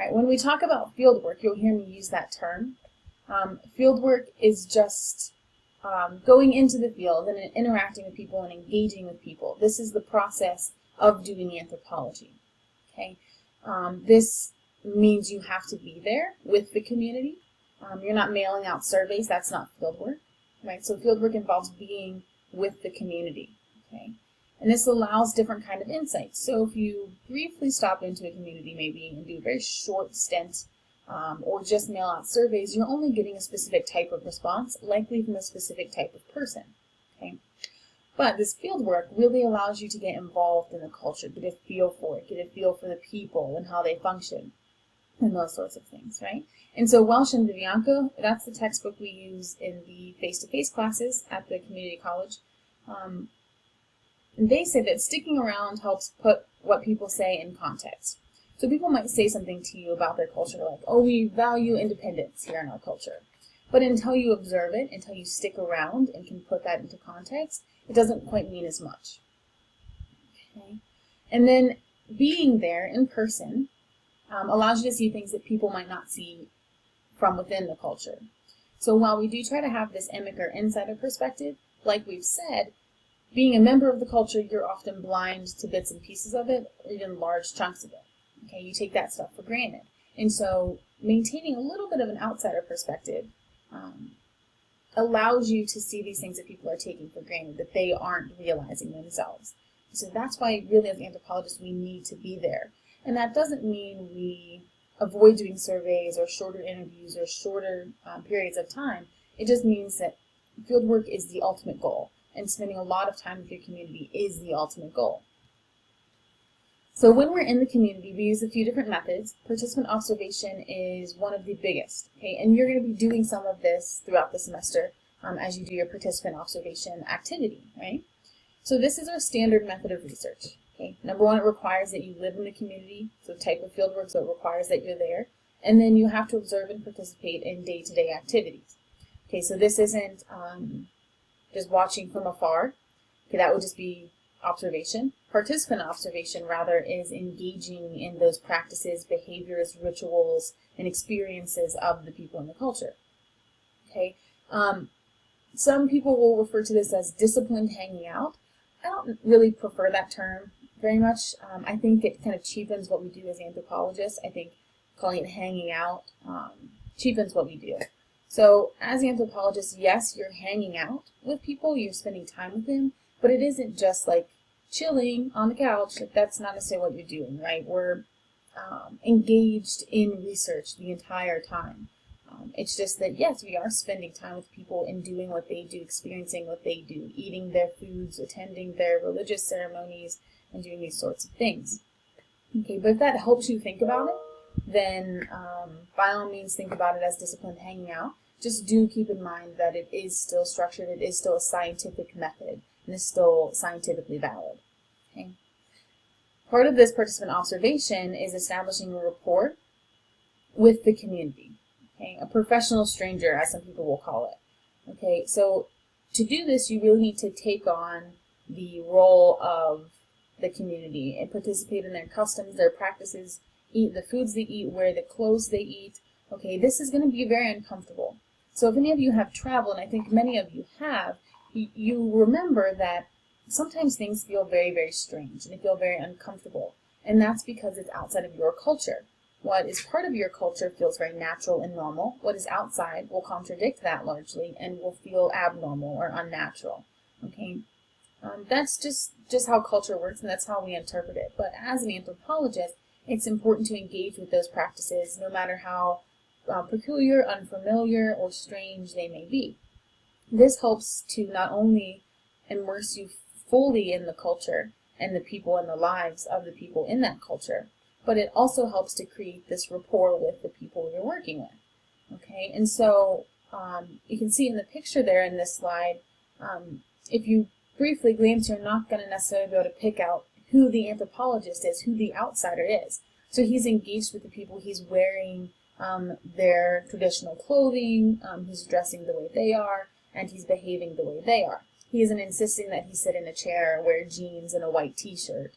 Right, when we talk about field work, you'll hear me use that term. Field work is just going into the field and interacting with people and engaging with people. This is the process of doing anthropology. Okay, this means you have to be there with the community. You're not mailing out surveys. That's not field work, right? So field work involves being with the community. Okay, and this allows different kind of insights. So if you briefly stop into a community maybe and do a very short stint, or just mail out surveys, you're only getting a specific type of response, likely from a specific type of person. Okay, but this field work really allows you to get involved in the culture, get a feel for it, get a feel for the people and how they function, and those sorts of things, right? And so Welsh and Vivianco, that's the textbook we use in the face-to-face classes at the community college. And they say that sticking around helps put what people say in context. So people might say something to you about their culture like, oh, we value independence here in our culture. But until you observe it, until you stick around and can put that into context, it doesn't quite mean as much. Okay? And then being there in person allows you to see things that people might not see from within the culture. So while we do try to have this emic or insider perspective, like we've said, being a member of the culture, you're often blind to bits and pieces of it, or even large chunks of it. Okay, you take that stuff for granted. And so maintaining a little bit of an outsider perspective allows you to see these things that people are taking for granted, that they aren't realizing themselves. So that's why really as anthropologists we need to be there. And that doesn't mean we avoid doing surveys or shorter interviews or shorter periods of time. It just means that field work is the ultimate goal, and spending a lot of time with your community is the ultimate goal. So when we're in the community, we use a few different methods. Participant observation is one of the biggest, okay? And you're going to be doing some of this throughout the semester as you do your participant observation activity, right? So this is our standard method of research, okay? Number one, it requires that you live in the community, so type of field work, so it requires that you're there. And then you have to observe and participate in day-to-day activities. Okay, so this isn't just watching from afar. Okay, that would just be observation. Participant observation, rather, is engaging in those practices, behaviors, rituals, and experiences of the people in the culture. Okay, some people will refer to this as disciplined hanging out. I don't really prefer that term very much. I think it kind of cheapens what we do as anthropologists. I think calling it hanging out cheapens what we do. So as anthropologists, yes, you're hanging out with people, you're spending time with them, but it isn't just like chilling on the couch. That's not necessarily what you're doing, right? We're engaged in research the entire time. It's just that, yes, we are spending time with people and doing what they do, experiencing what they do, eating their foods, attending their religious ceremonies, and doing these sorts of things. Okay, but if that helps you think about it, then by all means think about it as disciplined hanging out. Just do keep in mind that it is still structured, it is still a scientific method, and is still scientifically valid. Okay. Part of this participant observation is establishing a rapport with the community. Okay, a professional stranger, as some people will call it. Okay, so to do this, you really need to take on the role of the community and participate in their customs, their practices, eat the foods they eat, wear the clothes they eat. Okay, this is going to be very uncomfortable. So if any of you have traveled, and I think many of you have, you remember that sometimes things feel very, very strange and they feel very uncomfortable. And that's because it's outside of your culture. What is part of your culture feels very natural and normal. What is outside will contradict that largely and will feel abnormal or unnatural. Okay, that's just how culture works, and that's how we interpret it. But as an anthropologist, it's important to engage with those practices, no matter how peculiar, unfamiliar, or strange they may be. This helps to not only immerse you fully in the culture and the people and the lives of the people in that culture, but it also helps to create this rapport with the people you're working with. Okay, and so you can see in the picture there in this slide, if you briefly glance, you're not going to necessarily be able to pick out who the anthropologist is, who the outsider is. So he's engaged with the people, he's wearing their traditional clothing, he's dressing the way they are, and he's behaving the way they are. He isn't insisting that he sit in a chair, wear jeans and a white t-shirt.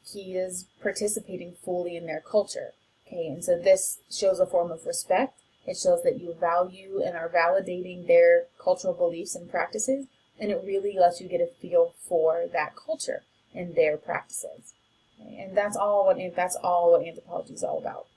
He is participating fully in their culture. Okay, and so this shows a form of respect. It shows that you value and are validating their cultural beliefs and practices, and it really lets you get a feel for that culture and their practices. Okay, and that's all what anthropology is all about.